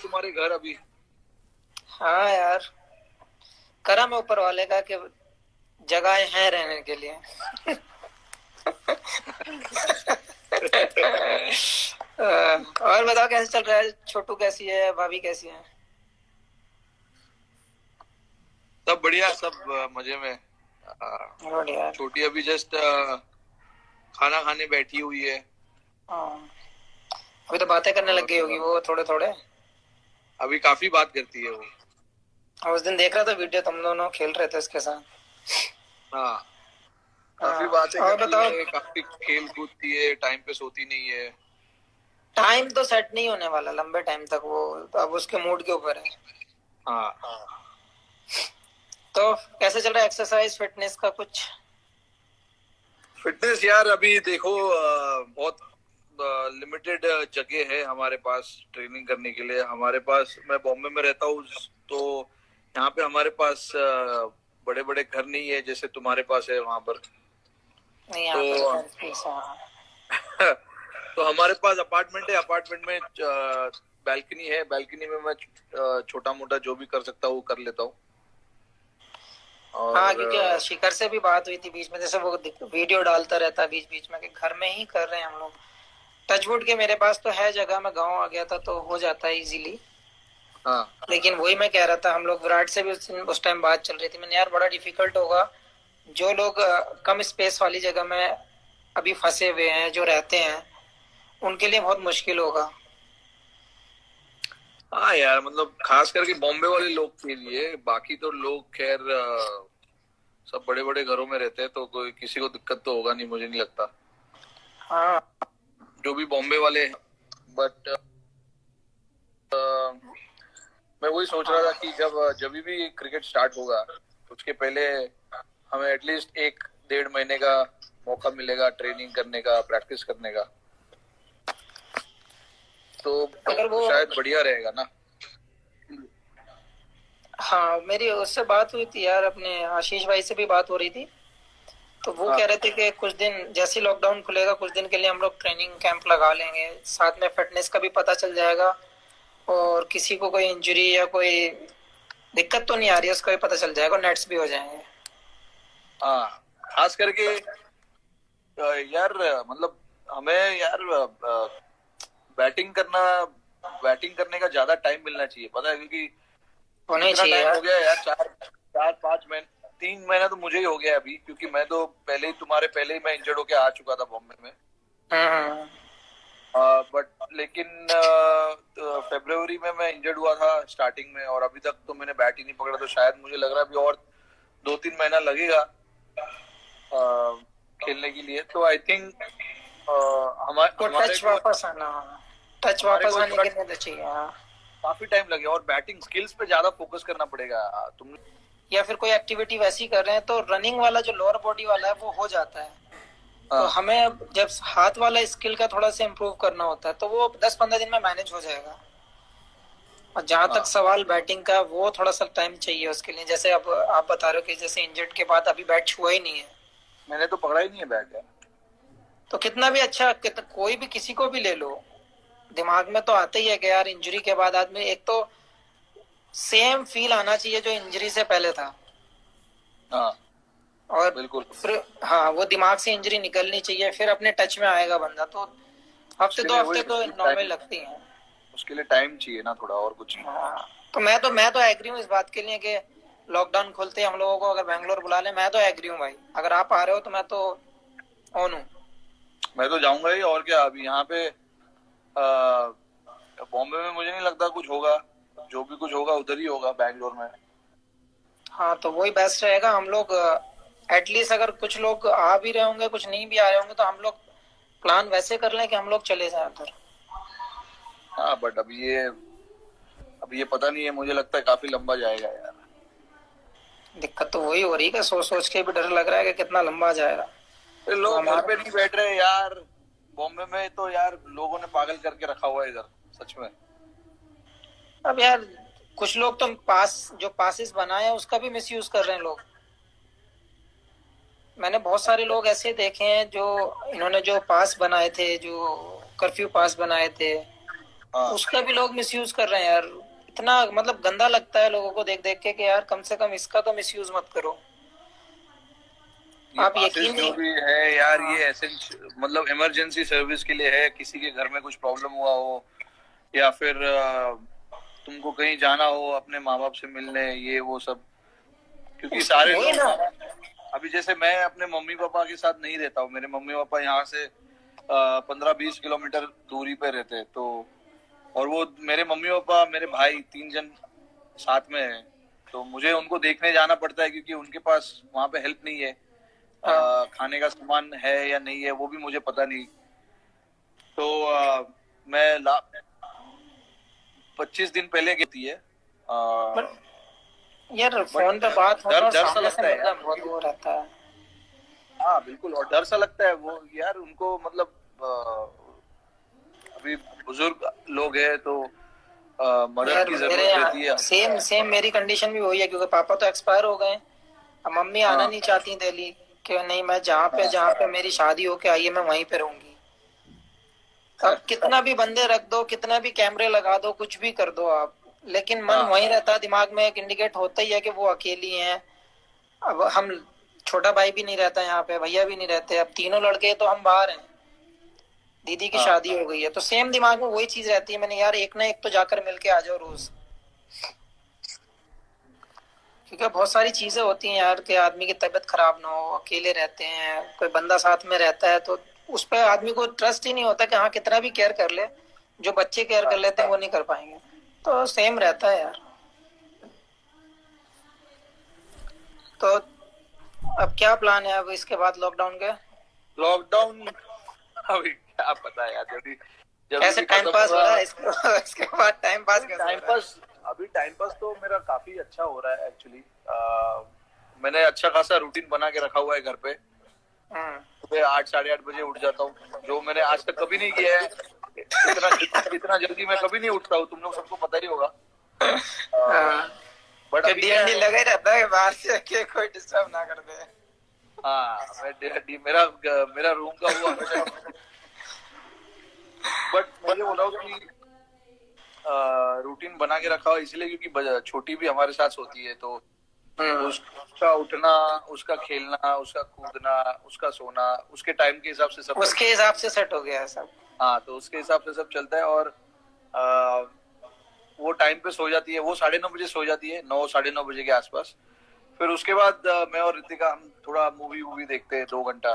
तुम्हारे घर अभी? हाँ यार, करम है ऊपर वाले का कि जगह है रहने के लिए। और बताओ कैसे चल रहा है? छोटू कैसी है? भाभी कैसी है? सब बढ़िया, सब मजे में। बढ़िया। छोटी अभी जस्ट खाना खाने बैठी हुई है। हाँ, अभी तो बातें करने लग और गई होगी वो थोड़े थोड़े। अभी काफी बात करती है वो। और उस दिन देख रहा था वीडियो, तुम दोनों खेल रहे थे उसके साथ। हाँ, काफी हाँ, बातें और करती बताओ। है, काफी खेल कूदती है, टाइम पे सोती नहीं है। टाइम तो सेट नहीं होने वाला लंबे टाइम तक, वो तो अब उसके मूड के ऊपर है। हाँ। तो कैसे चल रहा है एक्सरसाइज फिटनेस का कुछ? फिटनेस यार अभी देखो, बहुत लिमिटेड जगह है हमारे पास ट्रेनिंग करने के लिए। हमारे पास, मैं बॉम्बे में रहता हूँ, तो यहाँ पे हमारे पास बड़े बड़े घर नहीं है जैसे तुम्हारे पास है वहां पर। नहीं, यहाँ पे तो तो खैर ठीक है। तो हमारे पास अपार्टमेंट है, अपार्टमेंट में बैल्कनी है, बैल्कनी में मैं छोटा मोटा जो भी कर सकता हूँ वो कर लेता हूँ। हाँ, और क्योंकि शिखर से भी बात हुई थी बीच में, जैसे वो वीडियो डालता रहता है बीच बीच में कि घर में ही कर रहे हैं हम लोग। टचवुड के मेरे पास तो है जगह, मैं गांव आ गया था तो हो जाता है इजीली। हाँ। लेकिन वही मैं कह रहा था, हम लोग विराट से भी उस टाइम बात चल रही थी, मैंने यार बड़ा डिफिकल्ट होगा। जो लोग कम स्पेस वाली जगह में अभी फंसे हुए हैं, जो रहते हैं, उनके लिए बहुत मुश्किल होगा। हाँ यार, मतलब खास करके बॉम्बे वाले लोग के लिए, बाकी तो लोग खैर सब बड़े बड़े घरों में रहते हैं तो कोई किसी को दिक्कत तो होगा नहीं, मुझे नहीं लगता, हाँ, जो भी बॉम्बे वाले हैं। बट मैं वही सोच रहा था हाँ, कि जब भी क्रिकेट स्टार्ट होगा उसके पहले हमें एटलीस्ट 1 डेढ़ महीने का मौका मिलेगा ट्रेनिंग करने का, प्रैक्टिस करने का। अगर तो वो, शायद बढ़िया रहेगा ना। हाँ मेरी उससे बात हुई थी यार, अपने आशीष भाई से भी बात हो रही थी। तो वो हाँ। कह रहे थे कि कुछ दिन जैसे ही लॉकडाउन खुलेगा कुछ दिन के लिए हम लोग ट्रेनिंग कैंप लगा लेंगे, साथ में फिटनेस का भी पता चल जाएगा। और किसी को कोई इंजरी या कोई दिक्कत तो नहीं आ रही है उसका भी पता चल जाएगा, नेट्स भी हो जाएंगे। हाँ, खास करके यार, मतलब हमें यार बैटिंग करना, बैटिंग करने का ज्यादा टाइम मिलना चाहिए, पता है? क्योंकि होना ही इतना चाहिए टाइम हो यार। गया यार, 4 4 5 महीने, 3 महीना तो मुझे ही हो गया अभी, क्योंकि मैं तो पहले ही, तुम्हारे पहले ही मैं इंजर्ड होके आ चुका था बॉम्बे में। हम्म। बट लेकिन फरवरी में मैं इंजर्ड हुआ था स्टार्टिंग में, और अभी तक तो मैंने बैट ही नहीं पकड़ा, तो शायद मुझे लग रहा है अभी और 2 3 महीना लगेगा खेलने के लिए। तो आई थिंक वो हमारे टच को वापस आना, टच हमारे वापस को आने थोड़ा के लिए तो चाहिए, हाँ। काफी टाइम लगेगा, और बैटिंग स्किल्स पे ज्यादा फोकस करना पड़ेगा तुम। या फिर कोई एक्टिविटी वैसी कर रहे हैं तो रनिंग वाला जो लोअर बॉडी वाला है वो हो जाता है। तो हाँ। हमें अब जब हाथ वाला स्किल का थोड़ा सा इम्प्रूव करना होता है तो वो 10-15 दिन में मैनेज हो जाएगा। और जहां तक हाँ, सवाल बैटिंग का, वो थोड़ा सा टाइम चाहिए उसके लिए। जैसे अब आप बता रहे हो कि जैसे इंजर्ड के बाद अभी बैट छुआ ही नहीं है। मैंने तो पकड़ा ही नहीं है बैट यार। तो कितना भी अच्छा, कोई भी किसी को भी ले लो, दिमाग में तो आता ही है कि यार इंजरी के बाद आदमी, एक तो सेम फील आना चाहिए जो इंजरी से पहले था। हाँ, और बिल्कुल। फिर हाँ, वो दिमाग से इंजरी निकलनी चाहिए, फिर अपने टच में आएगा बंदा। तो हफ्ते उसके दो लिए हफ्ते वही, तो उसके लिए नॉर्मल टाइम, लगती हैं। उसके लिए टाइम चाहिए ना थोड़ा, और कुछ नहीं। हाँ, तो मैं तो एग्री हूँ इस बात के लिए कि लॉकडाउन खुलते ही हम लोगों को अगर बैंगलोर बुला ले, मैं तो एग्री हूँ भाई। अगर आप आ रहे हो तो मैं तो ऑन हूँ। मैं तो जाऊंगा ही, और क्या। अभी यहाँ पे बॉम्बे में मुझे नहीं लगता कुछ होगा, जो भी कुछ होगा उधर ही होगा, बैंगलोर में। हाँ, तो वही बेस्ट रहेगा। हम लोग एटलीस्ट अगर कुछ लोग आ भी रहे होंगे, कुछ नहीं भी आ रहे होंगे, तो हम लोग प्लान वैसे कर लें कि हम लोग चले जाएं उधर। हाँ, बट अब ये पता नहीं है, मुझे लगता है काफी लंबा जाएगा यार। दिक्कत तो वही हो रही है कि सोच सोच के भी डर लग रहा है कि कितना लंबा जाएगा। फिर तो लोग घर हमारा, पे नहीं बैठ रहे यार। बॉम्बे में तो यार लोगों ने पागल करके रखा हुआ है इधर, सच में। अब यार कुछ लोग तो पास, जो पासिस बनाए हैं उसका भी मिसयूज कर रहे हैं लोग। मैंने बहुत सारे लोग ऐसे देखे हैं जो, इन्होंने जो पास बनाए थे, जो कर्फ्यू पास बनाए थे, हाँ। उसका भी लोग मिसयूज कर रहे हैं यार। इतना मतलब गंदा लगता है लोगों को देख देख के कि यार कम से कम इसका तो मिसयूज मत करो। ये आप पासेस यकीन जो नहीं। भी है यार, हाँ। ये मतलब इमरजेंसी सर्विस के लिए है, किसी के घर में कुछ प्रॉब्लम हुआ हो या फिर तुमको कहीं जाना हो अपने माँ बाप से मिलने, ये वो सब। क्योंकि सारे वही ना। लोग, अभी जैसे मैं अपने मम्मी पापा के साथ नहीं रहता हूँ, मेरे मम्मी पापा यहाँ से 15-20 किलोमीटर दूरी पे रहते हैं, तो और वो मेरे मम्मी पापा मेरे भाई 3 जन साथ में है, तो मुझे उनको देखने जाना पड़ता है क्योंकि उनके पास वहाँ पे हेल्प नहीं है। हाँ। खाने का सामान है या नहीं है वो भी मुझे पता नहीं। तो मैं 25 दिन पहले गई है। बट यार बट फोन पे बात होना डर और डर सा सामने से लगता है मिलना यार, बहुत वो रहता है। हाँ बिल्कुल, और डर सा लगता है वो यार उनको, मतलब अभी बुजुर्ग लोग हैं तो मदद यार की मेरे जरूरत रहती है। सेम सेम मेरी कंडीशन भी वही है, क्योंकि पापा तो एक्सपायर हो गए। अब मम्मी आना हाँ नहीं चाहती दिल्ली, कि नहीं मैं जहाँ पे मेरी शादी होके आई है मैं वहीं पे रहूंगी। अब कितना भी बंदे रख दो, कितना भी कैमरे लगा दो, कुछ भी कर दो आप, लेकिन मन हाँ वहीं रहता है, दिमाग में एक इंडिकेट होता ही है कि वो अकेली हैं। अब हम, छोटा भाई भी नहीं रहता यहाँ पे, भैया भी नहीं रहते, अब तीनों लड़के हैं, तो हम बाहर हैं। दीदी की हाँ शादी हो गई है, तो सेम दिमाग में वही चीज रहती है, मैंने यार एक ना एक तो जाकर मिलके आ जाओ रोज। क्योंकि बहुत सारी चीजें होती हैं यार कि आदमी की तबीयत खराब ना हो, अकेले रहते हैं, कोई बंदा साथ में रहता है तो उस पर आदमी को ट्रस्ट ही नहीं होता कि हाँ कितना भी केयर कर ले, जो बच्चे केयर कर लेते हैं वो नहीं कर पाएंगे। तो सेम रहता है यार। तो अब क्या प्लान है अब इसके बाद लॉकडाउन के? लॉकडाउन, अभी क्या पता है यार, जब जब कैसे भी टाइम खत्म पास हो होगा। रहा है इसके इसके बाद टाइम पास कैसे हो टाइम रहा है? पास, अभी टाइम पास तो मेरा काफी अच्छा हो रहा है एक्चुअली। मैंने अच्छा खासा रूटीन बना के रखा हुआ है घर पे। हम्म। सुबह 8-8:30 बजे उठ जाता हूँ, जो मैंने आज तक कभी नहीं किया है। इतना जल्दी मैं कभी नहीं उठता हूँ, तुम लोग सबको पता ही होगा। हाँ, बट कि अभी क्या डीएनडी है, लगा ही रहता है बाहर से कि कोई डिस्टर्ब ना कर दे। हाँ मेरा मेरा रूम का वो हमेशा। बट मैं ये बोल रहा हूँ कि रूटीन बना के रखा हो इसलिए क्योंकि छोटी भी हमारे साथ होती है, तो हम्म। उसका उठना, उसका खेलना, उसका कूदना, उसका सोना, उसके टाइम के हिसाब से सब उसके चलता है। हिसाब से सेट हो गया है सब। हाँ, तो उसके हिसाब से सब चलता है। और आ, वो टाइम पे सो जाती है, वो 9:30 बजे सो जाती है, 9-9:30 बजे के आसपास। फिर उसके बाद मैं और रितिका हम थोड़ा मूवी वूवी देखते हैं 2 घंटा।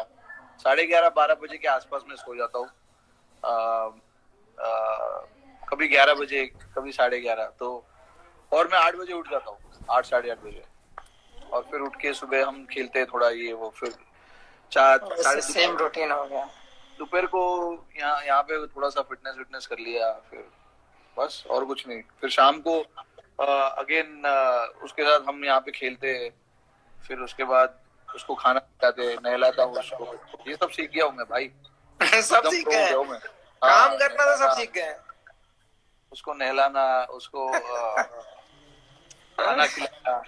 11:30-12 बजे के आसपास में सो जाता हूँ। कभी 11 बजे, कभी 11:30, तो और मैं 8 बजे उठ जाता हूँ, 8-8:30 बजे। और फिर उठ के सुबह हम खेलते हैं थोड़ा ये वो, फिर चार वैसे साढ़े सेम रूटीन हो गया। दोपहर को यहाँ पे थोड़ा सा फिटनेस विटनेस कर लिया, फिर बस और कुछ नहीं। फिर शाम को अगेन उसके साथ हम यहाँ पे खेलते हैं। फिर उसके बाद उसको खाना खिलाते, नहलाता हूँ उसको। ये सब सीख गया हूँ मैं भाई, सब एकदम सीख प्रो गए हो हैं। गया हूँ मैं। काम हाँ, करना तो सब नहलाना, सीख गए हैं। उसको नहलाना, उसको खाना खिलाना।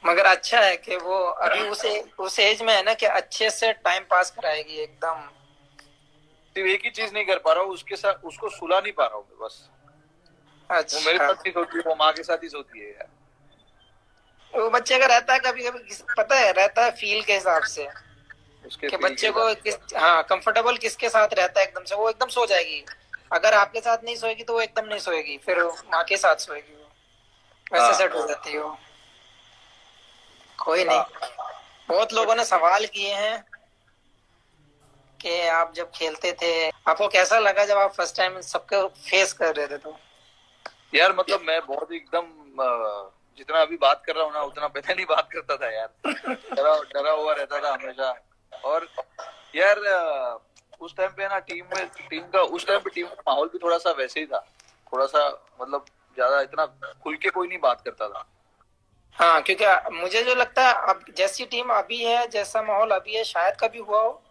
मगर अच्छा है कि वो अभी उस एज में है ना कि अच्छे से टाइम पास कराएगी एकदम। सिर्फ एक ही चीज नहीं कर पा रहा हूँ, उसके साथ उसको सुला नहीं पा रहा हूँ मैं बस। वो मेरे अच्छा। साथ नहीं सोती, वो माँ के साथ ही सोती है यार। वो बच्चे का रहता है कभी कभी, पता है, रहता है फील के हिसाब से उसके कि फील के बच्चे हिसाब को किस, हाँ, कंफर्टेबल किसके साथ रहता है एकदम से, वो एकदम सो जाएगी। अगर आपके साथ नहीं सोएगी तो वो एकदम नहीं सोएगी, फिर माँ के साथ सोएगी वो, से। वैसे हाँ सेट हो जाती है वो। कोई नहीं। हाँ। बहुत लोगों ने सवाल किए हैं कि आप जब खेलते थे आपको कैसा लगा जब आप फर्स्ट टाइम सबको फेस कर रहे थे तो? यार मतलब मैं बहुत एकदम जितना अभी बात कर रहा हूँ ना, उतना पहले नहीं बात करता था यार। डरा डरा हुआ रहता था हमेशा। और यार उस टाइम पे ना उस टाइम पे टीम का माहौल भी थोड़ा सा वैसे ही था, थोड़ा सा, मतलब ज्यादा इतना खुल के कोई नहीं बात करता था। हाँ, क्योंकि मुझे जो लगता है अब जैसी टीम अभी है, जैसा माहौल अभी है, शायद कभी हुआ हो।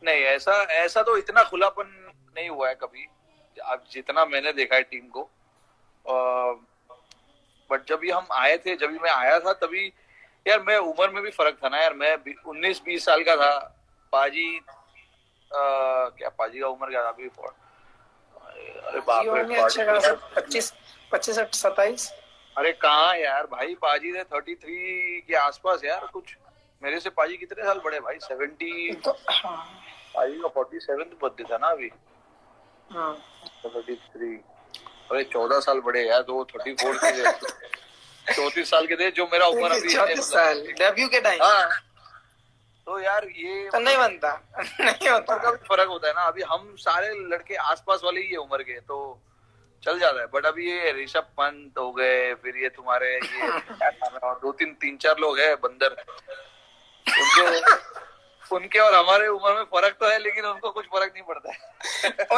नहीं, ऐसा ऐसा तो इतना खुलापन नहीं हुआ है कभी, अब जितना मैंने देखा है टीम को। बट जब भी हम आए थे, जब भी मैं आया था तभी, यार मैं उम्र में भी फर्क था ना यार, मैं 19-20 साल का था। पाजी क्या पाजी का उम्र क्या था अभी, अरे बाप ये रे, होंगे अच्छे खासे 25 27। अरे कहाँ यार भाई, पाजी ने 33 के आसपास यार कुछ। मेरे से पाजी कितने साल बड़े भाई? 70। तो हाँ। पाजी का 47 बर्थडे था ना अभी। हाँ 33। अरे 14 साल बड़े यार, तो 34 के थे। 34 साल के थे जो मेरा उम्र अभी है 34 साल डेब्यू के टाइम। हाँ, तो यार ये तो नहीं बनता नहीं होता। उम्र का भी फर्क होता है ना। अभी हम सारे लड़के आसपास वाले ही है उम्र के, तो चल जाता है। बट अभी ये ऋषभ पंत हो गए, फिर ये तुम्हारे ये क्या नाम है, और दो तीन तीन चार लोग हैं बंदर, उनको उनके और हमारे उम्र में फर्क तो है, लेकिन उनको कुछ फर्क नहीं पड़ता है।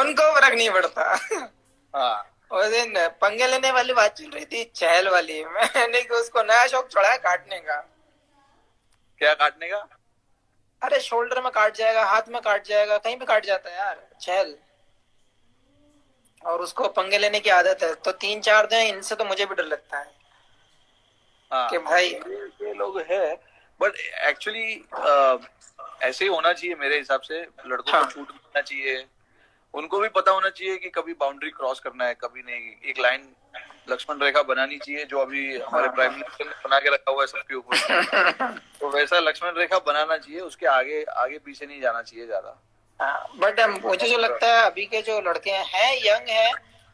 उनको फर्क नहीं पड़ता। हाँ, उस दिन पंगे लेने वाली बात चल रही थी, चहल वाली। मैंने कि उसको नया शौक चढ़ा है काटने का। क्या काटने का? अरे शोल्डर में काट जाएगा, हाथ में काट जाएगा, कहीं भी काट जाता है यार चहल। और उसको पंगे लेने की आदत है, तो 3 4 दिन इनसे तो मुझे भी डर लगता है। हाँ, कि भाई ये लोग है। बट एक्चुअली ऐसे ही होना चाहिए मेरे हिसाब से। लड़कों हाँ। को छूट मिलना चाहिए, उनको भी पता होना चाहिए कि कभी बाउंड्री क्रॉस करना है, कभी नहीं। एक लाइन लक्ष्मण रेखा बनानी चाहिए, जो अभी हमारे प्राइम मिनिस्टर ने बना के रखा हुआ है सबके ऊपर। तो वैसा लक्ष्मण रेखा बनाना चाहिए, उसके आगे आगे पीछे नहीं जाना चाहिए ज्यादा। बट मुझे जो लगता है अभी के जो लड़के हैं यंग हैं,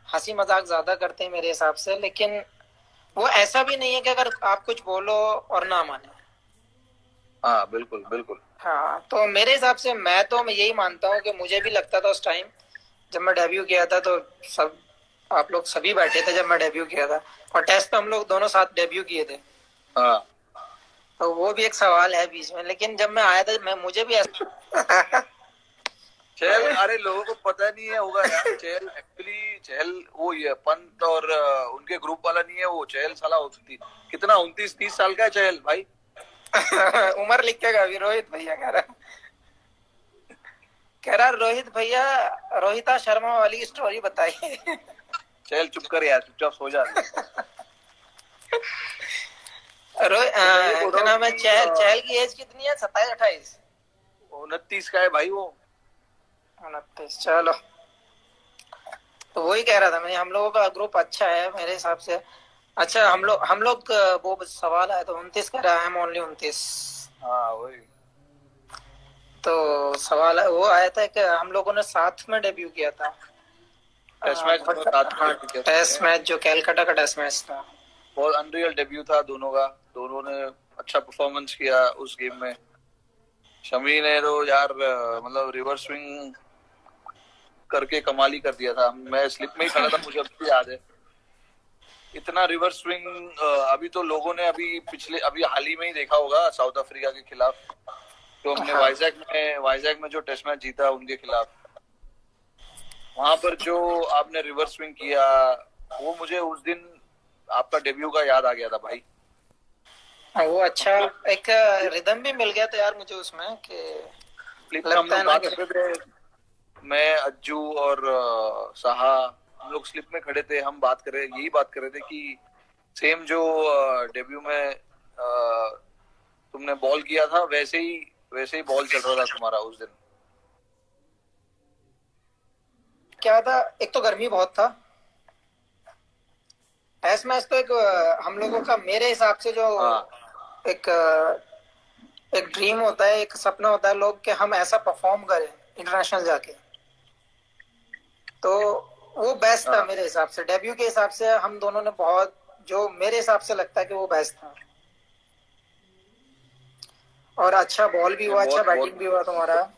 हंसी मजाक ज्यादा करते हैं मेरे हिसाब से। लेकिन वो ऐसा भी नहीं है कि अगर आप कुछ बोलो और ना माने। हाँ बिल्कुल बिल्कुल। हाँ, तो मेरे हिसाब से मैं यही मानता हूँ कि मुझे भी लगता था उस टाइम जब मैं डेब्यू किया था, तो सब आप लोग सभी बैठे थे जब मैं डेब्यू किया था, और टेस्ट पे हम लोग दोनों साथ डेब्यू किए थे। हाँ, तो वो भी एक सवाल है बीच में। लेकिन जब मैं आया था मुझे भी ऐसा चहल, अरे लोगों को पता नहीं है होगा यार। चहल एक्चुअली, चहल वो ये पंत और उनके ग्रुप वाला नहीं है वो। चहल साला होती कितना 29 30 साल का है चहल भाई। उम्र लिखेगा अभी। रोहित भैया कह रहा रोहित भैया, रोहिता शर्मा वाली स्टोरी बताइए। चहल चुप कर यार, चुपचाप सो जा। क्या नाम है, चहल की एज कितनी है? 27 28? 29 का है भाई वो। 29। चलो, तो वही कह रहा था मैं, हम लोगों का ग्रुप अच्छा है मेरे हिसाब से। अच्छा, हम लोग वो सवाल आया तो 29 कह रहा है, हम ओनली 29। हाँ वही। तो सवाल वो आया था कि हम लोगों ने साथ में डेब्यू किया था। टेस्ट मैच में साथ में डेब्यू किया था। टेस्ट मैच जो कैलकाटा का टेस्ट मैच था, बहुत अनरियल डेब्यू था दोनों का। दोनों ने अच्छा परफॉर्मेंस किया उस गेम में। शमी ने तो यार मतलब रिवर्स स्विंग करके कमाल ही कर दिया था। मैं स्लिप में ही खड़ा था, मुझे अभी भी याद है। इतना रिवर्स स्विंग अभी तो लोगों ने अभी हाल ही में ही देखा होगा साउथ अफ्रीका के खिलाफ, तो हमने वाइजैक में जो टेस्ट मैच जीता उनके खिलाफ। वहां पर जो आपने रिवर्स स्विंग किया, वो मुझे उस दिन आपका डेब्यू का याद आ गया था भाई। वो अच्छा एक रिदम भी मिल गया था यार मुझे उसमें कि लगता है ना कि मैं, अज्जू और साहा, हम लोग स्लिप में खड़े थे। हम यही बात कर रहे थे कि सेम जो डेब्यू में तुमने बॉल किया था वैसे ही बॉल चल रहा था तुम्हारा उस दिन। क्या था, एक तो गर्मी बहुत था। टेस्ट मैच तो एक हम लोगों का मेरे हिसाब से जो एक ड्रीम होता है, एक सपना होता है लोग कि हम ऐसा परफॉर्म करें इंटरनेशनल जाके। तो वो बेस्ट था मेरे हिसाब से। डेब्यू के हिसाब से हम दोनों ने बहुत, जो मेरे हिसाब से लगता है कि वो बेस्ट था। और अच्छा बॉल भी हुआ, अच्छा बैटिंग भी हुआ तुम्हारा,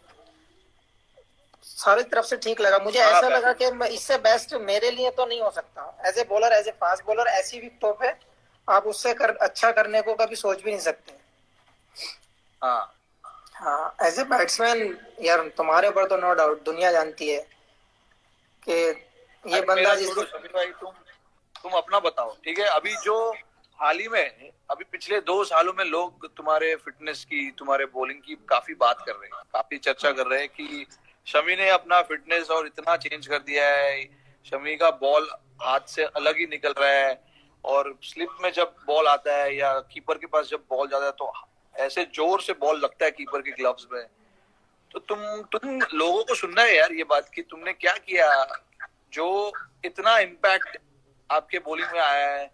सारी तरफ से ठीक लगा मुझे। ऐसा लगा कि इससे बेस्ट मेरे लिए तो नहीं हो सकता। As a bowler, as a fast bowler, ऐसी विकेटों पे आप उससे अच्छा करने को कभी सोच भी नहीं सकते। हाँ, एज ए बैट्समैन यार तुम्हारे ऊपर तो नो डाउट दुनिया जानती है कि ये बंदा भाई तुम अपना बताओ, ठीक है। अभी जो हाल ही में, अभी पिछले 2 सालों में लोग तुम्हारे फिटनेस की, तुम्हारे बॉलिंग की काफी बात कर रहे हैं, काफी चर्चा कर रहे हैं कि शमी ने अपना फिटनेस और इतना चेंज कर दिया है। शमी का बॉल हाथ से अलग ही निकल रहा है, और स्लिप में जब बॉल आता है या कीपर के पास जब बॉल जाता है तो ऐसे जोर से बॉल लगता है कीपर के ग्लव्स में। तो तुम लोगों को सुनना है यार ये बात कि तुमने क्या किया जो इतना इम्पैक्ट आपके बॉलिंग में आया है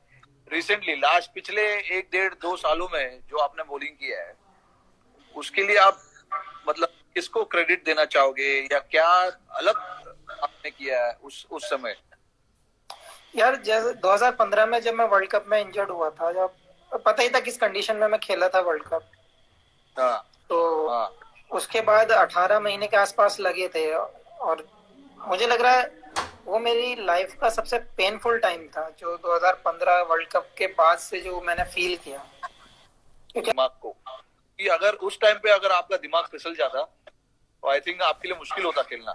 रिसेंटली, लास्ट पिछले 1-1.5-2 सालों में जो आपने बॉलिंग किया है, उसके लिए आप मतलब किसको क्रेडिट देना चाहोगे, या क्या अलग आपने किया है उस समय? यार जैसे 2015 में जब मैं वर्ल्ड कप में इंजर्ड हुआ था, जब पता ही था किस कंडीशन में मैं खेला था वर्ल्ड कप, हाँ तो हाँ उसके बाद 18 महीने के आसपास लगे थे, और मुझे लग रहा है वो मेरी लाइफ का सबसे पेनफुल टाइम था, जो 2015 वर्ल्ड कप के बाद से जो मैंने फील किया। क्योंकि दिमाग को, कि अगर उस टाइम पे अगर आपका दिमाग फिसल जाता तो आई थिंक आपके लिए मुश्किल होता खेलना।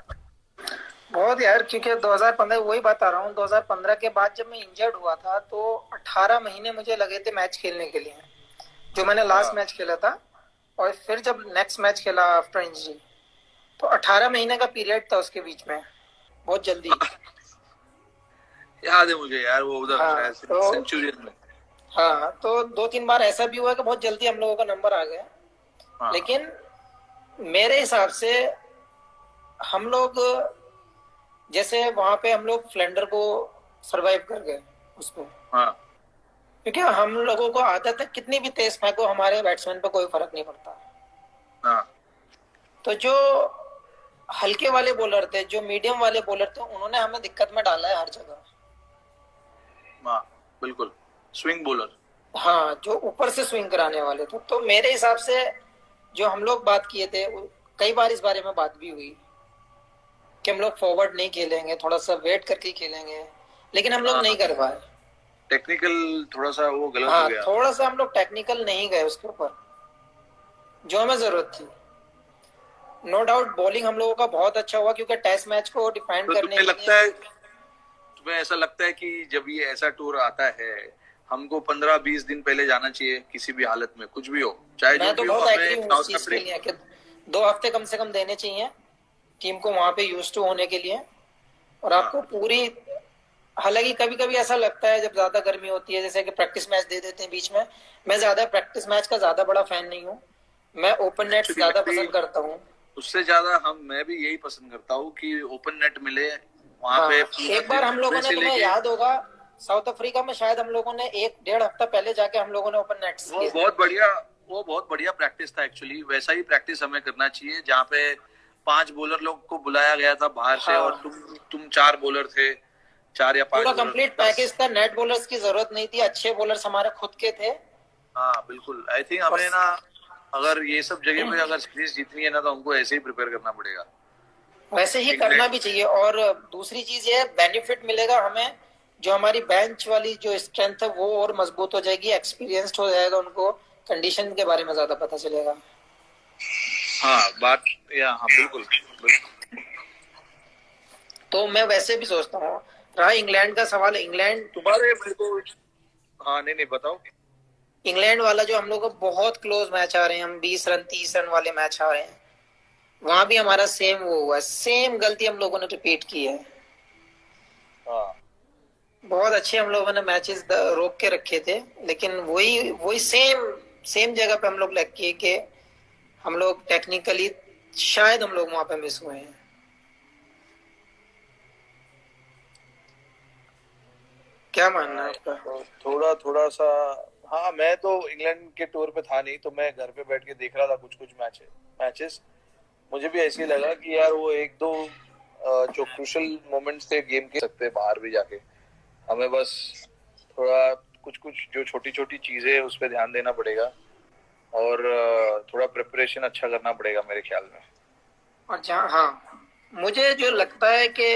बहुत यार, क्योंकि 2015 वही बता रहा हूँ, 2015 के बाद जब मैं इंजर्ड हुआ था तो 18 महीने मुझे लगे थे मैच खेलने के लिए, जो मैंने लास्ट हाँ मैच खेला था, और फिर जब नेक्स्ट मैच खेला आफ्टर इंजरी, तो 18 महीने का पीरियड था उसके बीच में, बहुत जल्दी। याद है मुझे यार, वो उधर हाँ शायद तो सेंचुरियन में। हाँ तो 2-3 बार ऐसा भी हुआ कि बहुत जल्दी हम लोगों का नंबर आ गया, हाँ लेकिन मेरे हिसाब से हम लोग, जैसे वहां पे हम लोग फ्लेंडर को सरवाइव कर गए उसमें, हाँ क्योंकि हम लोगों को आदत है कितनी भी तेज फेंको हमारे बैट्समैन पे कोई फर्क नहीं पड़ता। हाँ तो जो हल्के वाले बॉलर थे, जो मीडियम वाले बॉलर थे, उन्होंने हमें दिक्कत में डाला है हर जगह। हाँ बिल्कुल, स्विंग बॉलर। हाँ, जो ऊपर से स्विंग कराने वाले थे, तो मेरे हिसाब से जो हम लोग बात किए थे, कई बार इस बारे में बात भी हुई कि हम लोग फॉरवर्ड नहीं खेलेंगे, थोड़ा सा वेट करके खेलेंगे, लेकिन हम लोग हाँ नहीं कर पाए। टेक्निकल थोड़ा सा वो गलत हो हाँ, गया। थोड़ा सा हम लोग टेक्निकल नहीं गए उसके ऊपर, जो हमें जरूरत थी। नो डाउट बॉलिंग हम लोगों का बहुत अच्छा हुआ, क्योंकि टेस्ट मैच को डिफाइन तो करने तुम्हें के लिए। लगता है, तुम्हें ऐसा लगता है कि जब ये ऐसा टूर आता है, हमको 15-20 दिन पहले जाना चाहिए किसी भी हालत में, कुछ भी हो, चाहे मैं जो तो भी हो, बहुत एग्री हमें हूँ इस साउथ चीज के अफ्रीका। लिए कि 2 हफ्ते कम से कम देने चाहिए टीम को वहां पे यूज टू होने के लिए। और हाँ आपको पूरी, हालांकि कभी कभी ऐसा लगता है जब ज्यादा गर्मी होती है, जैसे कि प्रैक्टिस मैच दे देते हैं बीच में। मैं ज्यादा प्रैक्टिस मैच का ज्यादा बड़ा फैन नहीं हूँ, मैं ओपन नेट्स एक्चुअली ज्यादा मैं भी पसंद करता हूँ। उससे ज्यादा मैं भी यही पसंद करता हूँ कि ओपन नेट मिले वहां पे हाँ, पूरा एक बार दिन हम सुबह लोगों ने, से तुम्हें लेके। याद होगा, साउथ अफ्रीका में शायद हम लोगों ने 1-1.5 हफ्ता पहले जाके हम लोगों ने ओपन नेट्स वो किए थे। बहुत बढ़िया वो बहुत बढ़िया प्रैक्टिस था एक्चुअली, वैसा ही प्रैक्टिस हमें करना चाहिए, जहाँ पे 5 बॉलर लोग को बुलाया गया था बाहर से, और हाँ, तुम 4 बॉलर थे, 4 या 5 पूरा बॉलर थे कंप्लीट बस। पैकेज था, नेट बॉलर्स की जरूरत नहीं थी, अच्छे बॉलर्स हमारे खुद के थे। हाँ बिल्कुल, आई थिंक और हमें ना, अगर ये सब जगह पे अगर सीरीज जीतनी है ना, तो हमको ऐसे ही प्रिपेयर करना पड़ेगा। वैसे ही करना इंग्लैंड। भी चाहिए। और दूसरी चीज ये बेनिफिट मिलेगा हमें, जो हमारी बेंच वाली जो स्ट्रेंथ है वो और मजबूत हो जाएगी, एक्सपीरियंस्ड हो जाएगा, उनको कंडीशन के बारे में ज्यादा पता चलेगा। हाँ बात, या हाँ बिल्कुल बिल्कुल। तो मैं वैसे भी सोचता हूँ, रहा इंग्लैंड का सवाल, इंग्लैंड तुम्हारे मेरे को, हाँ नहीं नहीं बताओ। इंग्लैंड वाला जो हम लोग को बहुत क्लोज मैच आ रहे हैं, हम 20 रन 30 रन वाले मैच आ रहे हैं, वहां भी हमारा सेम वो हुआ, सेम गलती हम लोगों ने रिपीट की है। हाँ बहुत अच्छे हम लोगों ने मैचेस रोक के रखे थे, लेकिन वही वही सेम सेम जगह पे हम लोग लग किए कि हम लोग टेक्निकली शायद हम लोग वहां पे मिस हुए हैं। क्या मानना है आपका? तो थोड़ा थोड़ा सा, हाँ मैं तो इंग्लैंड के टूर पे था नहीं, तो मैं घर पे बैठ के देख रहा था कुछ कुछ मैचेस। मुझे भी ऐसे ही लगा कि यार वो एक दो जो क्रूशल मोमेंट्स थे गेम के, सकते बाहर भी जाके, हमें बस थोड़ा कुछ कुछ जो छोटी छोटी चीजें है उस पर ध्यान देना पड़ेगा, और थोड़ा प्रिपरेशन अच्छा करना पड़ेगा मेरे ख्याल में। और जहाँ, हाँ, मुझे जो लगता है कि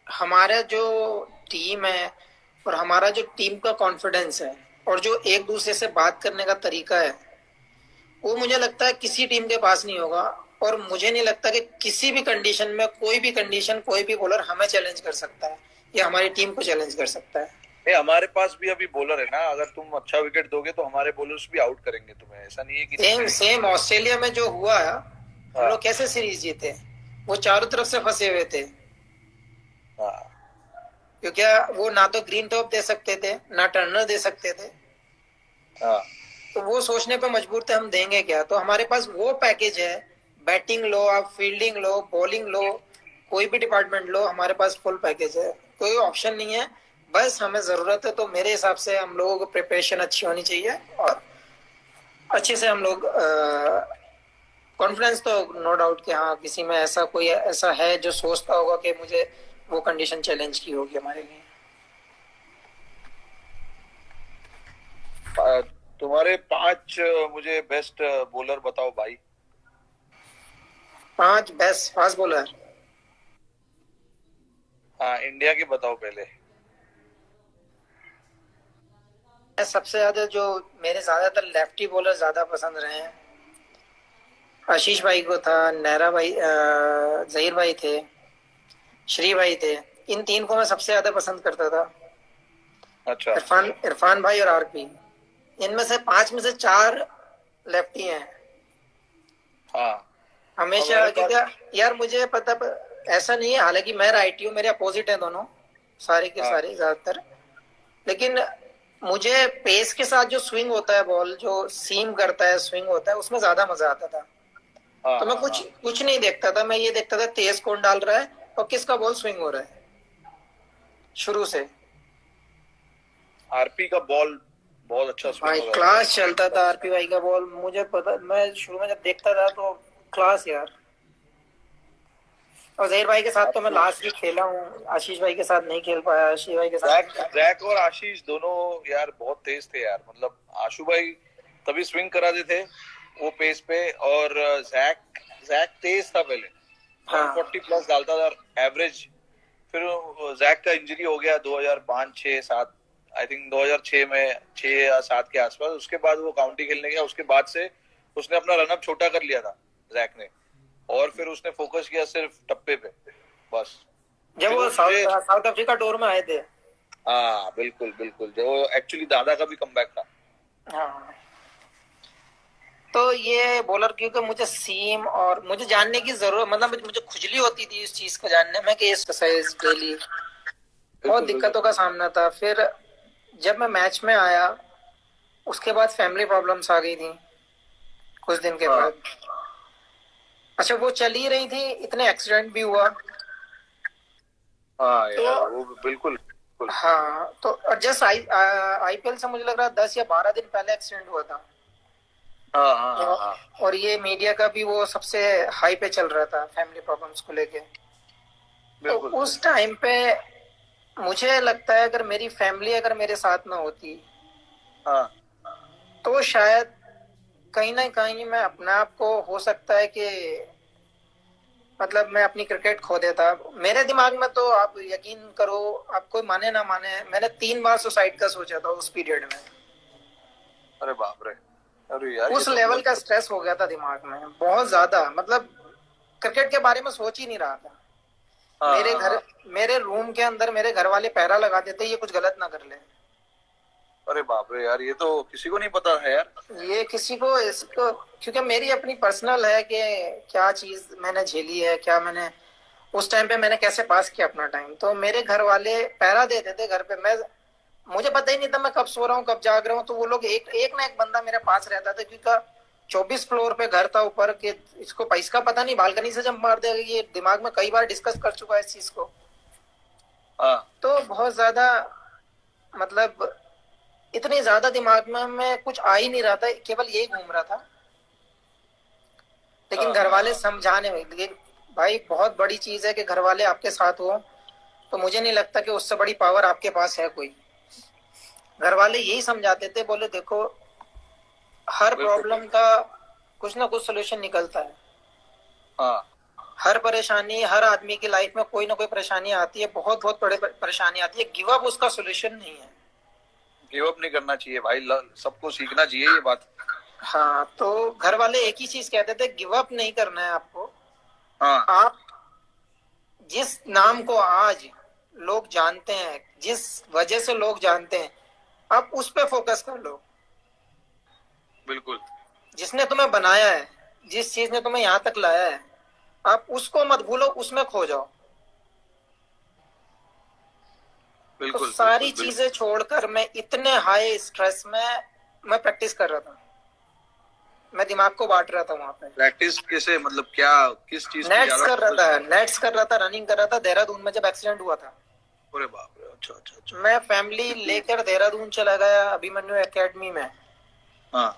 हमारा जो टीम है और हमारा जो टीम का कॉन्फिडेंस है और जो एक दूसरे से बात करने का तरीका है, वो मुझे लगता है किसी टीम के पास नहीं होगा। और मुझे नहीं लगता कि किसी भी कंडीशन में, कोई भी कंडीशन, कोई भी बॉलर हमें चैलेंज कर सकता है या हमारी टीम को चैलेंज कर सकता है। हमारे पास भी अभी बॉलर है ना, अगर तुम अच्छा विकेट दोगे तो हमारे बॉलर्स भी आउट करेंगे तुम्हें, ऐसा नहीं है कि नहीं सेम करेंगे। सेम ऑस्ट्रेलिया में जो हुआ, हम हाँ लोग कैसे सीरीज जीते, वो चारों तरफ से फंसे हुए थे, हाँ क्योंकि वो ना तो ग्रीन टॉप दे सकते थे ना टर्नर दे सकते थे। हाँ तो वो सोचने पे मजबूर थे हम देंगे क्या। तो हमारे पास वो पैकेज है, बैटिंग लो, आप फील्डिंग लो, बॉलिंग लो, कोई भी डिपार्टमेंट लो, हमारे पास फुल पैकेज है, कोई ऑप्शन नहीं है। बस हमें जरूरत है, तो मेरे हिसाब से हम लोगों को प्रिपरेशन अच्छी होनी चाहिए और अच्छे से हम लोग कॉन्फिडेंस तो नो डाउट कि हाँ किसी में ऐसा कोई ऐसा है जो सोचता होगा कि मुझे वो कंडीशन चैलेंज की होगी हमारे लिए। तुम्हारे 5 मुझे बेस्ट बॉलर बताओ भाई। 5 बेस्ट फास्ट बॉलर। हाँ, इंडिया के बताओ पहले। सबसे ज्यादा जो मेरे ज्यादातर लेफ्टी बॉलर ज्यादा पसंद रहे हैं, आशीष भाई को था, नेहरा भाई, जहीर भाई थे, श्री भाई थे। इन तीन को मैं सबसे ज्यादा पसंद करता था। अच्छा। इरफान इरफान भाई और आरपी, इनमें से 5 में से 4 लेफ्टी हैं। हाँ, हमेशा हमारे पास। क्योंकि यार मुझे पता ऐसा नहीं है, हालांकि मैं राइटी हूँ, मेरे अपोजिट हैं दोनों, सारे के हाँ सारे ज्यादातर। लेकिन मुझे पेस के साथ जो स्विंग होता है, बॉल जो सीम करता है, स्विंग होता है, उसमें ज्यादा मजा आता था। हाँ तो मैं हाँ कुछ हाँ। कुछ नहीं देखता था, मैं ये देखता था तेज कौन डाल रहा है और किसका बॉल स्विंग हो रहा है शुरू से। आरपी का बॉल बहुत अच्छा स्विंग भाई होता क्लास चलता था आरपी भाई का बॉल, मुझे पता, मैं शुरू में जब देखता था तो क्लास यार। और जहीर भाई के साथ तो मैं था। लास्ट भी खेला हूँ, आशीष भाई के साथ नहीं खेल पाया, आशीष भाई के साथ जैक नहीं खेल जैक और आशीष दोनों यार बहुत तेज थे यार। मतलब आशु भाई तभी स्विंग कराते थे वो पेस पे। और जैक जैक तेज था पहले, पाया। हाँ 140 प्लस डालता था एवरेज। फिर जैक का इंजरी हो गया 2005 6 7, आई थिंक 2006 में, 6 या 7 के आसपास। उसके बाद वो काउंटी खेलने गया। उसके बाद से उसने अपना रनअप छोटा कर लिया था जैक ने। और फिर उसने फोकस किया सिर्फ टप्पे पे बस। जब फिर वो वो मुझे। साउथ अफ्रीका टूर में आए थे। हाँ बिल्कुल बिल्कुल, जो एक्चुअली दादा का भी कमबैक था। हाँ तो ये बॉलर, क्योंकि मुझे सीम और मुझे जानने की जरूरत, मतलब मुझे खुजली होती थी इस चीज को जानने में कि एक्सरसाइज डेली, बहुत बिल्कुल बिल्कुल। दिक्कतों का सामना था। फिर जब मैं मैच में आया, उसके बाद फैमिली प्रॉब्लम्स आ गई थी कुछ दिन के हाँ बाद। अच्छा वो चल ही रही थी, इतने एक्सीडेंट भी हुआ। हाँ तो यार वो बिल्कुल बिल्कुल। हाँ, तो और जस्ट आईपीएल से मुझे लग रहा है 10 या 12 दिन पहले एक्सीडेंट हुआ था। हाँ हाँ हाँ और हाँ। और ये मीडिया का भी वो सबसे हाई पे चल रहा था फैमिली प्रॉब्लम्स को लेके। तो बिल्कुल। उस टाइम पे मुझे लगता है अगर मेरी फैमिली अगर मेरे साथ में होती हाँ तो शायद कहीं ना कहीं मैं अपने आप को, हो सकता है कि मतलब मैं अपनी क्रिकेट खो देता। मेरे दिमाग में तो आप यकीन करो, आप कोई माने ना माने, मैंने 3 बार सुसाइड का सोचा था उस पीरियड में। अरे बाप रे। अरे यार ये उस तो लेवल का बहुत। स्ट्रेस हो गया था दिमाग में, बहुत ज्यादा, मतलब क्रिकेट के बारे में सोच ही नहीं रहा था। हाँ मेरे हाँ घर, हाँ। मेरे रूम के अंदर मेरे घर वाले पहरा लगा देते ये कुछ गलत ना कर ले। अरे बाप रे यार, ये तो किसी को नहीं पता है यार। ये किसी को इसको, क्योंकि मेरी अपनी पर्सनल है कि क्या चीज मैंने झेली है, क्या मैंने उस टाइम पे मैंने कैसे पास किया अपना टाइम। तो मेरे घर वाले पहरा देते थे घर पे, मैं, मुझे पता ही नहीं था मैं कब सो रहा हूँ कब जाग रहा हूँ। तो वो लोग एक एक ना एक बंदा मेरे पास रहता था, क्योंकि 24 फ्लोर पे घर था ऊपर के, इसको पैसा पता नहीं बालकनी से जब मार देगा, ये दिमाग में कई बार डिस्कस कर चुका है इस चीज को। हाँ तो बहुत ज्यादा, मतलब इतनी ज्यादा दिमाग में मैं कुछ आ ही नहीं रहा था, केवल यही घूम रहा था। लेकिन हाँ घर हाँ वाले हाँ। समझाने में, लेकिन भाई बहुत बड़ी चीज है कि घर वाले आपके साथ हो, तो मुझे नहीं लगता कि उससे बड़ी पावर आपके पास है कोई। घर वाले यही समझाते थे, बोले देखो हर बिल्कुल प्रॉब्लम बिल्कुल। का कुछ ना कुछ सोल्यूशन निकलता है। हाँ, हर परेशानी, हर आदमी की लाइफ में कोई ना कोई परेशानी आती है, बहुत बहुत बड़े परेशानी आती है, गिव अप उसका सोल्यूशन नहीं है। गिव अप नहीं करना चाहिए भाई, सबको सीखना चाहिए ये बात। हाँ तो घर वाले एक ही चीज कहते थे, गिव अप नहीं करना है आपको। हाँ आप जिस नाम को आज लोग जानते हैं, जिस वजह से लोग जानते हैं, आप उस पे फोकस कर लो। बिल्कुल जिसने तुम्हें बनाया है, जिस चीज ने तुम्हें यहां तक लाया है, आप उसको मत भूलो, उसमें खो जाओ। तो बिल्कुल सारी बिल्कुल बिल्कुल। चीजें छोड़कर मैं इतने हाई स्ट्रेस में मैं प्रैक्टिस कर रहा था। मैं दिमाग को बांट रहा था वहां पे। प्रैक्टिस कैसे, मतलब क्या, किस चीज की नेट्स ज्यादा? कर रहा था, रनिंग कर रहा था देहरादून में जब एक्सीडेंट हुआ था। अरे बाप रे, अच्छा अच्छा अच्छा। मैं फैमिली लेकर देहरादून चला गया अभिमन्यु एकेडमी में। हाँ।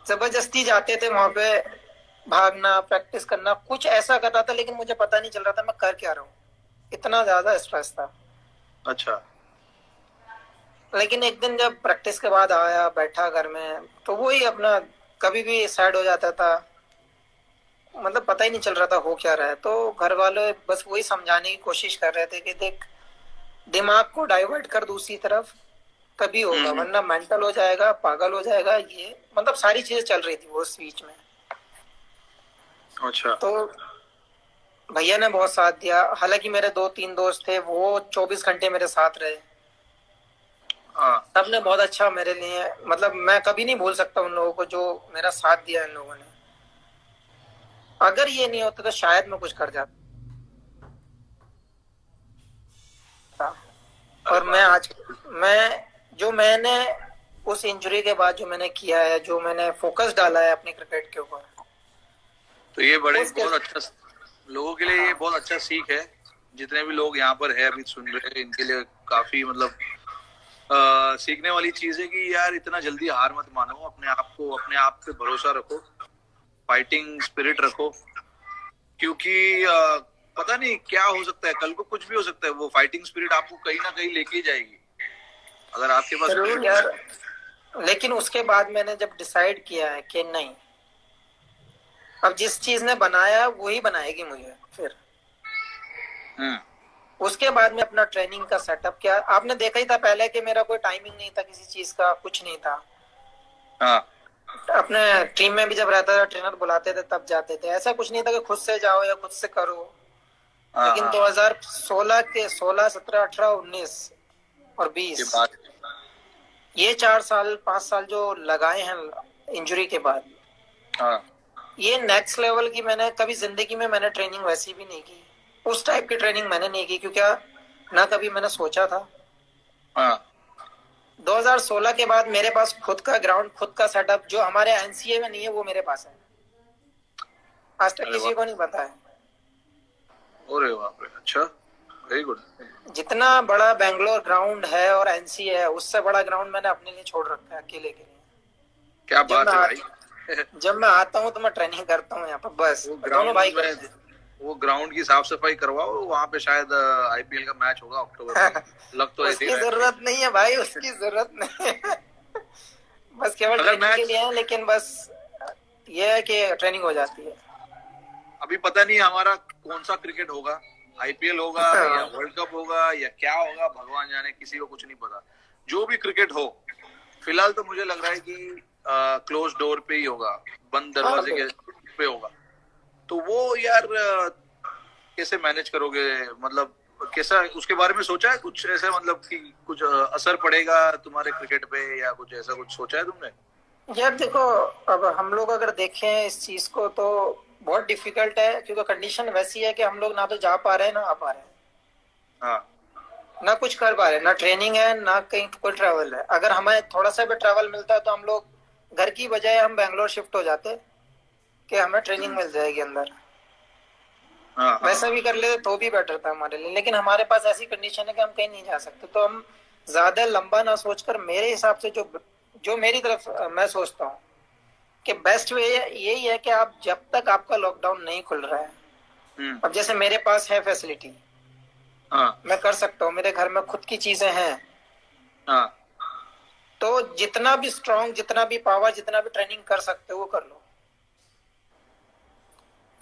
जबरदस्ती जाते थे वहां पे, भागना, प्रैक्टिस करना, कुछ ऐसा कर रहा था, लेकिन मुझे पता नहीं चल रहा था मैं कर क्या रहा हूँ, इतना ज्यादा स्ट्रेस था। अच्छा। लेकिन एक दिन जब प्रैक्टिस के बाद आया, बैठा घर में, तो वही अपना कभी भी सैड हो जाता था, मतलब पता ही नहीं चल रहा था हो क्या रहा है। तो घर वाले बस वही समझाने की कोशिश कर रहे थे कि देख, दिमाग को डाइवर्ट कर दूसरी तरफ, तभी होगा, हम्म। वरना मेंटल हो जाएगा, पागल हो जाएगा, ये मतलब सारी चीजें चल रही थी वो उस बीच में। अच्छा। तो भैया ने बहुत साथ दिया, हालांकि मेरे 2-3 दोस्त थे, वो 24 घंटे मेरे साथ रहे। हाँ। सबने बहुत अच्छा मेरे लिए, मतलब मैं कभी नहीं भूल सकता उन लोगों को जो मेरा साथ दिया इन लोगों ने। अगर ये नहीं होता तो शायद मैं कुछ कर जाता। अरे और मैं बाप आज, रे। मैं जो मैंने उस इंजरी के बाद जो मैंने किया है, जो मैंने फोकस डाला है अपने क्रिकेट के ऊपर, तो ये बड़े उसके, बहुत अच्छा, लोगों के लिए ये हाँ बहुत अच्छा सीख है। जितने भी लोग यहाँ पर है अभी सुन रहे हैं, इनके लिए काफी मतलब सीखने वाली चीज है कि यार इतना जल्दी हार मत मानो, अपने आप को, अपने आप पे भरोसा रखो, फाइटिंग स्पिरिट रखो। क्योंकि पता नहीं क्या हो सकता है, कल को कुछ भी हो सकता है। वो फाइटिंग स्पिरिट आपको कहीं ना कहीं लेके ही जाएगी अगर आपके पास जरूर स्पिरिट है। यार। लेकिन उसके बाद मैंने जब डिसाइड किया है कि नहीं, अब जिस चीज ने बनाया वही बनाएगी मुझे फिर, हम्म। उसके बाद में अपना ट्रेनिंग का सेटअप किया। आपने देखा ही था पहले कि मेरा कोई टाइमिंग नहीं था किसी चीज का, कुछ नहीं था। हाँ अपने टीम में भी जब रहता था ट्रेनर बुलाते थे तब जाते थे, ऐसा कुछ नहीं था कि खुद से जाओ या खुद से करो। हाँ लेकिन हाँ। 2016 के 16, 17, 18, 19 और ये 20, बात। ये 4 साल 5 साल जो लगाए हैं इंजरी के बाद, हाँ ये नेक्स्ट लेवल की मैंने कभी जिंदगी में मैंने ट्रेनिंग वैसी भी नहीं की। उस टाइप की ट्रेनिंग मैंने नहीं की, क्योंकि ना कभी मैंने सोचा था। हाँ। 2016 के बाद मेरे पास खुद का ग्राउंड, खुद का सेटअप, जो हमारे एनसीए में नहीं है वो मेरे पास है। आज तक अरे किसी वाह, को नहीं पता है। अरे बाप रे, अच्छा, वेरी गुड। जितना बड़ा बेंगलोर ग्राउंड है और एनसीए है, उससे बड़ा ग्राउंड मैंने अपने लिए छोड़ रखा है, अकेले के लिए। क्या जब बात मैं है आ, भाई। जब मैं आता हूँ तो मैं ट्रेनिंग करता हूँ यहाँ पर, बस वो दोनों भाई ग्राउंड में, करते वो ग्राउंड की साफ सफाई करवाओ, वहां पे शायद आईपीएल का मैच होगा अक्टूबर में। हैं। लग तो ऐसे ही उसकी रहा है। जरूरत नहीं है भाई, उसकी जरूरत नहीं है। बस केवल अगर ट्रेनिंग के मैच, लिए है, लेकिन बस ये है कि ट्रेनिंग हो जाती है। अभी पता नहीं हमारा कौन सा क्रिकेट होगा, आईपीएल होगा या वर्ल्ड कप होगा या क्या होगा, भगवान जाने, किसी को कुछ नहीं पता। जो भी क्रिकेट हो, फिलहाल तो मुझे लग रहा है कि क्लोज डोर पे ही होगा, बंद हाँ दरवाजे के पे होगा। तो वो यार कैसे मैनेज करोगे, मतलब कैसा, उसके बारे में सोचा है कुछ ऐसे, मतलब कि कुछ असर पड़ेगा तुम्हारे क्रिकेट पे या कुछ ऐसा कुछ सोचा है तुमने? यार देखो, अब हम लोग अगर देखें इस चीज को तो बहुत डिफिकल्ट है, क्योंकि कंडीशन वैसी है कि हम लोग ना तो जा पा रहे हैं ना आ पा रहे हैं, हाँ ना कुछ कर पा रहे हैं, ना ट्रेनिंग है ना कहीं कोई ट्रैवल है। अगर हमें थोड़ा सा भी ट्रैवल मिलता है तो हम लोग घर की बजाय हम बैंगलोर शिफ्ट हो जाते कि हमें ट्रेनिंग मिल जाएगी अंदर। हाँ हाँ। वैसा भी कर लेते तो भी बेटर था हमारे लिए, लेकिन हमारे पास ऐसी कंडीशन है कि हम कहीं नहीं जा सकते। तो हम ज्यादा लंबा ना सोचकर, मेरे हिसाब से जो जो मेरी तरफ मैं सोचता हूँ कि बेस्ट वे यही है कि आप जब तक आपका लॉकडाउन नहीं खुल रहा है, हम्म। अब जैसे मेरे पास है फैसिलिटी, हाँ मैं कर सकता हूँ, मेरे घर में खुद की चीजें हैं, हाँ। तो जितना भी स्ट्रांग, जितना भी पावर, जितना भी ट्रेनिंग कर सकते हो वो कर लो।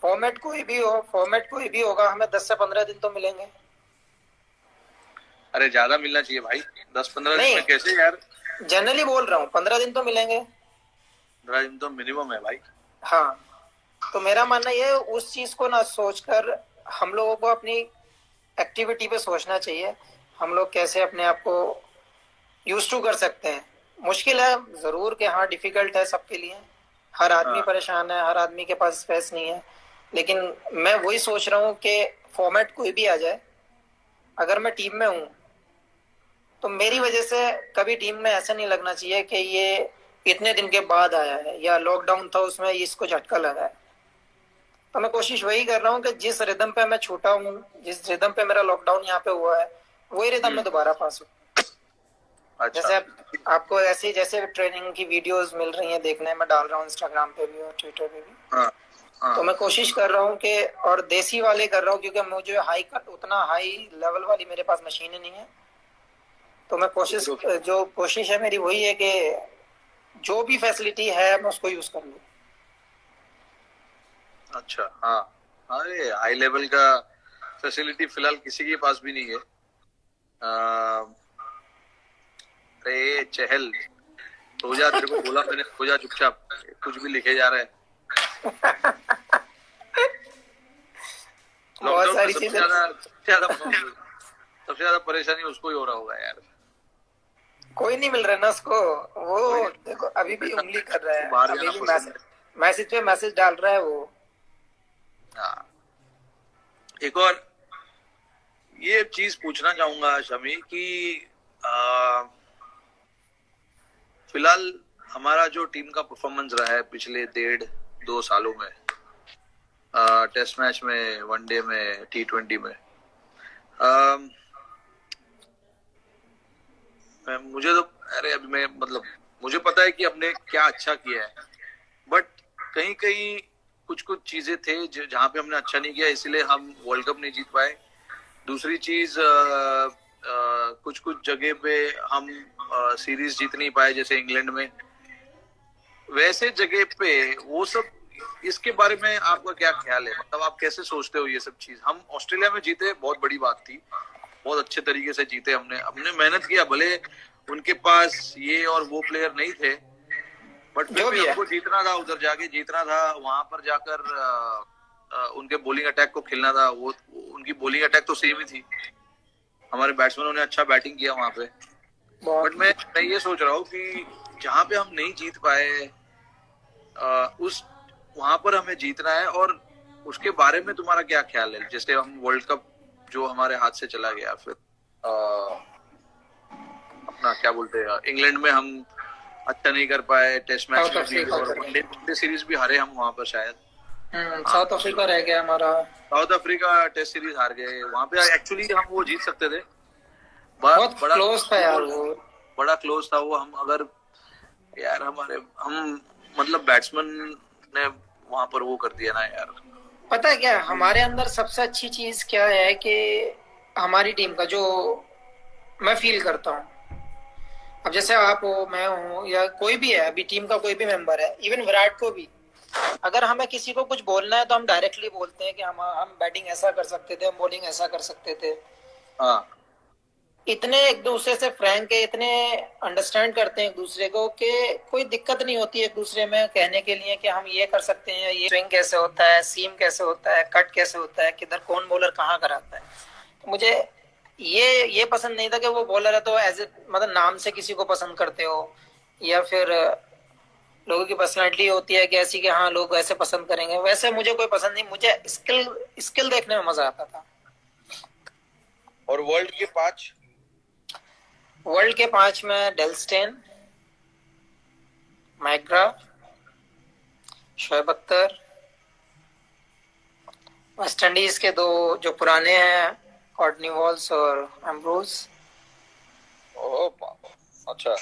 फॉर्मेट कोई भी हो, फॉर्मेट कोई भी होगा, हमें 10 से 15 दिन तो मिलेंगे। अरे ज्यादा मिलना चाहिए भाई, 10-15 दिन नहीं, में कैसे यार। जनरली बोल रहा हूँ 15 दिन तो मिलेंगे। 15 दिन तो मिनिमम है भाई। हाँ, तो मेरा मानना ये है, उस चीज को ना सोचकर हम लोगों को अपनी एक्टिविटी पे सोचना चाहिए। हम लोग कैसे अपने आप को यूज टू कर सकते हैं। मुश्किल है जरूर कि हाँ, डिफिकल्ट है सबके लिए, हर आदमी हाँ परेशान है, हर आदमी के पास स्पेस नहीं है। लेकिन मैं वही सोच रहा हूँ कि फॉर्मेट कोई भी आ जाए, अगर मैं टीम में हूँ तो मेरी वजह से कभी टीम में ऐसा नहीं लगना चाहिए कि ये इतने दिन के बाद आया है, या लॉकडाउन था उसमें इसको झटका लगा है। तो मैं कोशिश वही कर रहा हूँ कि जिस रिदम पे मैं छूटा हूँ, जिस रिदम पे मेरा लॉकडाउन यहाँ पे हुआ है, वही रिदम में दोबारा पास हो। अच्छा। जैसे आपको ऐसे जैसे ट्रेनिंग की वीडियोस मिल रही हैं देखने में, डाल रहा हूँ इंस्टाग्राम पे भी और ट्विटर पे भी। हाँ हाँ। तो मैं कोशिश कर रहा हूँ कि, और देसी वाले कर रहा हूँ, क्योंकि मुझे उतना हाई लेवल वाली मेरे पास मशीन नहीं है। तो मैं कोशिश है मेरी वही है कि जो भी फैसिलिटी है मैं उसको यूज कर लूँ। अच्छा। हाँ। अरे हाई लेवल का फैसिलिटी फिलहाल किसी के पास भी नहीं है। अरे चहल, तो जा, तेरे को बोला मैंने, हो जा चुपचाप, कुछ भी लिखे जा रहा है। बहुत सारी सबसे चीजें। ज्यादा परेशानी उसको ही हो रहा होगा यार। कोई नहीं मिल रहा ना उसको। वो देखो अभी भी उंगली कर रहा है, बाहर अभी जाना भी पसंद मैसेज पे मैसेज डाल रहा है वो। हाँ। एक और ये चीज पूछना चाहूंगा शमी कि फिलहाल हमारा जो टीम का परफॉर्मेंस रहा है पिछले 1.5-2 सालों में, टेस्ट मैच में, वनडे में, T20 में, मुझे तो, अरे अभी मैं मतलब मुझे पता है कि हमने क्या अच्छा किया है, बट कहीं कहीं कुछ कुछ चीजें थे जहां पे हमने अच्छा नहीं किया, इसीलिए हम वर्ल्ड कप नहीं जीत पाए। दूसरी चीज, कुछ कुछ जगह पे हम सीरीज जीत नहीं पाए, जैसे इंग्लैंड में। वैसे जगह पे वो सब, इसके बारे में आपका क्या ख्याल है? मतलब आप कैसे सोचते हो ये सब चीज? हम ऑस्ट्रेलिया में जीते, बहुत बड़ी बात थी, बहुत अच्छे तरीके से जीते, हमने मेहनत किया, भले उनके पास ये और वो प्लेयर नहीं थे, बट फिर भी हमको जीतना था, उधर जाके जीतना था, वहां पर जाकर उनके बॉलिंग अटैक को खेलना था। वो उनकी बॉलिंग अटैक तो सेम ही थी, हमारे बैट्समैनों ने अच्छा बैटिंग किया वहां पे। बट मैं ये सोच रहा हूँ कि जहां पे हम नहीं जीत पाए, उस वहां पर हमें जीतना है। और उसके बारे में तुम्हारा क्या ख्याल है? जैसे हम वर्ल्ड कप जो हमारे हाथ से चला गया, फिर अपना क्या बोलते हैं, इंग्लैंड में हम अच्छा नहीं कर पाए, टेस्ट मैच में भी, और वनडे सीरीज भी हारे हम वहां पर शायद। साउथ अफ्रीका रह गया हमारा, साउथ अफ्रीका टेस्ट सीरीज हार गए, वहां पे एक्चुअली हम वो जीत सकते थे, बहुत क्लोज था यार वो, बड़ा क्लोज था वो। हम अगर यार हम मतलब बैट्समैन ने वहां पर वो कर दिया ना यार। पता है क्या हमारे अंदर सबसे अच्छी चीज क्या है कि हमारी टीम का जो मैं फील करता हूँ, अब जैसे आप हो, मैं हूँ, या कोई भी है, अभी टीम का कोई भी मेंबर है, इवन विराट को भी, अगर हमें किसी को कुछ बोलना है तो हम डायरेक्टली बोलते हैं कि हम बैटिंग ऐसा कर सकते थे, हम बॉलिंग ऐसा कर सकते थे। हाँ। इतने एक दूसरे से फ्रैंक है, इतने अंडरस्टैंड करते हैं एक दूसरे को कि कोई दिक्कत नहीं होती एक दूसरे में कहने के लिए कि हम ये कर सकते हैं, ये स्विंग कैसे होता है, सीम कैसे होता है, कट कैसे होता है, किधर कौन बॉलर कहाँ कराता है। तो मुझे ये पसंद नहीं था कि वो बॉलर है तो एज ए मतलब नाम से किसी को पसंद करते हो, या फिर लोगों की पर्सनैलिटी होती है कि ऐसी कि हाँ लोग वैसे पसंद करेंगे, वैसे मुझे कोई पसंद नहीं, मुझे स्किल देखने में मजा आता था। और वर्ल्ड के 5 में Dale Steyn, McGrath, Shoaib Akhtar, West Indies के 2 जो पुराने हैं, कॉर्टनी वॉल्स और एम्ब्रोज। अच्छा,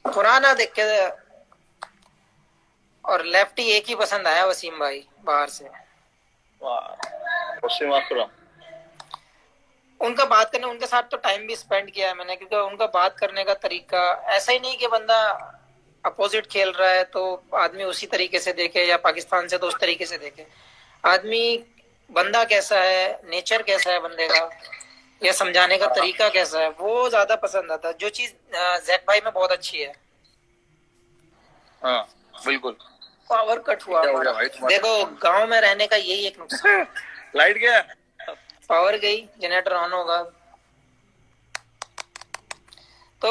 पुराना देख के। और लेफ्टी एक ही पसंद आया, वसीम भाई बाहर से। वसीम अकरम, उनका बात करने, उनके साथ तो टाइम भी स्पेंड किया है मैंने, क्योंकि उनका बात करने का तरीका ऐसा ही नहीं कि बंदा अपोजिट खेल रहा है तो आदमी उसी तरीके से देखे, या पाकिस्तान से तो उस तरीके से देखे। आदमी बंदा कैसा है, नेचर कैसा है बंदे का, या समझाने का तरीका कैसा है, वो ज्यादा पसंद आता है, जो चीज जैक भाई में बहुत अच्छी है। हाँ बिल्कुल। पावर कट हुआ हमारा, देखो गांव में रहने का यही एक नुकसान। लाइट गया, पावर गई, जनरेटर ऑन होगा। तो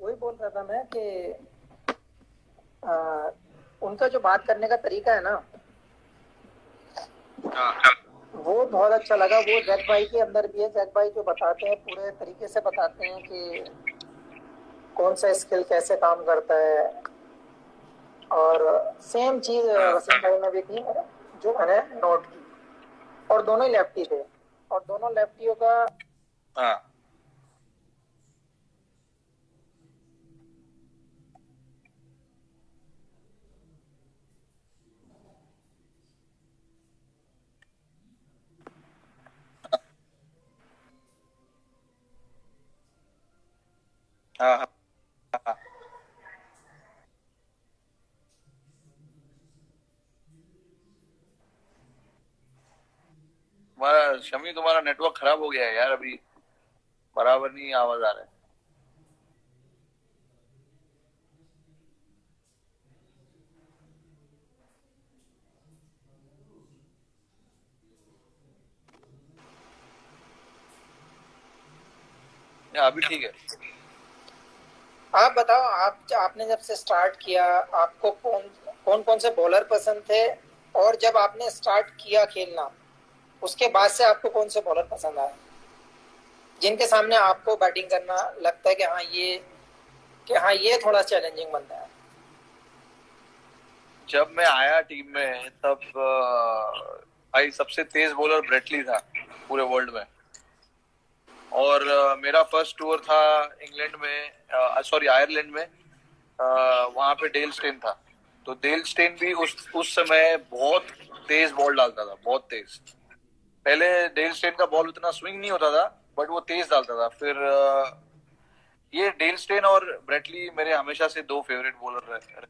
वही बोल रहा था मैं कि उनका जो बात करने का तरीका है ना, वो बहुत अच्छा लगा। वो जैक भाई के अंदर भी है, जैक भाई जो बताते हैं पूरे तरीके से बताते हैं कि कौन सा स्किल कैसे काम करता है, और सेम चीज वसीम भाई में भी थी, जो मैंने नोट की। और दोनों ही लेफ्टी थे, और दोनों लेफ्टियों का हाँ हाँ हाँ हाँ। तुम्हारा शमी, तुम्हारा नेटवर्क खराब हो गया है यार, अभी बराबर नहीं आवाज आ रहा है। या अभी ठीक है? आप बताओ, आपने जब से स्टार्ट किया, आपको कौन कौन से बॉलर पसंद थे, और जब आपने स्टार्ट किया खेलना उसके बाद से आपको कौन से बॉलर पसंद आए, जिनके सामने आपको बैटिंग करना लगता है कि हाँ ये थोड़ा चैलेंजिंग बनता है? जब मैं आया टीम में तब भाई सबसे तेज बॉलर ब्रेटली था पूरे वर्ल्ड में। और मेरा फर्स्ट टूर था इंग्लैंड में, सॉरी आयरलैंड में। वहां पे डेल स्टेन था। तो डेल स्टेन भी उस समय बहुत तेज बॉल डालता था, बहुत तेज। पहले डेल स्टेन का बॉल उतना स्विंग नहीं होता था, बट वो तेज डालता था। फिर ये डेल स्टेन और ब्रेटली मेरे हमेशा से दो फेवरेट बॉलर रहे।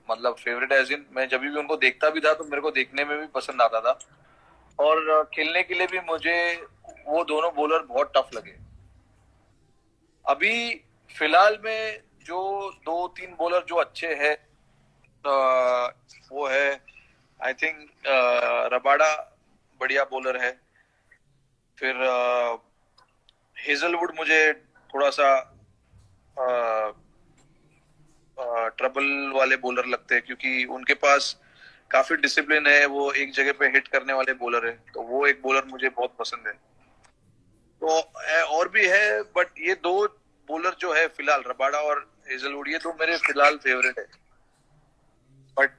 मतलब फेवरेट एज इन, मैं जब भी उनको देखता भी था तो मेरे को देखने में भी पसंद आता था, और खेलने के लिए भी मुझे वो दोनों बॉलर बहुत टफ लगे। अभी फिलहाल में जो दो तीन बॉलर जो अच्छे हैं, वो है आई थिंक रबाडा, बढ़िया बॉलर है। फिर हेजलवुड मुझे थोड़ा सा ट्रबल वाले बॉलर लगते हैं, क्योंकि उनके पास काफी डिसिप्लिन है, वो एक जगह पे हिट करने वाले बॉलर है। तो वो एक बॉलर मुझे बहुत पसंद है। तो और भी है, बट ये दो बॉलर जो है फिलहाल, रबाडा और हेजलवुड, ये तो मेरे फिलहाल फेवरेट है। बट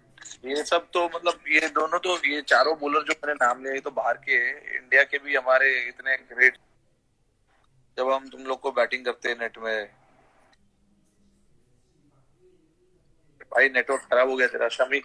ये सब तो मतलब ये दोनों तो, ये चारों बॉलर जो मैंने नाम लिए, ये तो बाहर के हैं। इंडिया के भी हमारे इतने ग्रेट, जब हम तुम लोग को बैटिंग करते हैं नेट में। भाई नेटवर्क खराब हो गया तेरा शमी।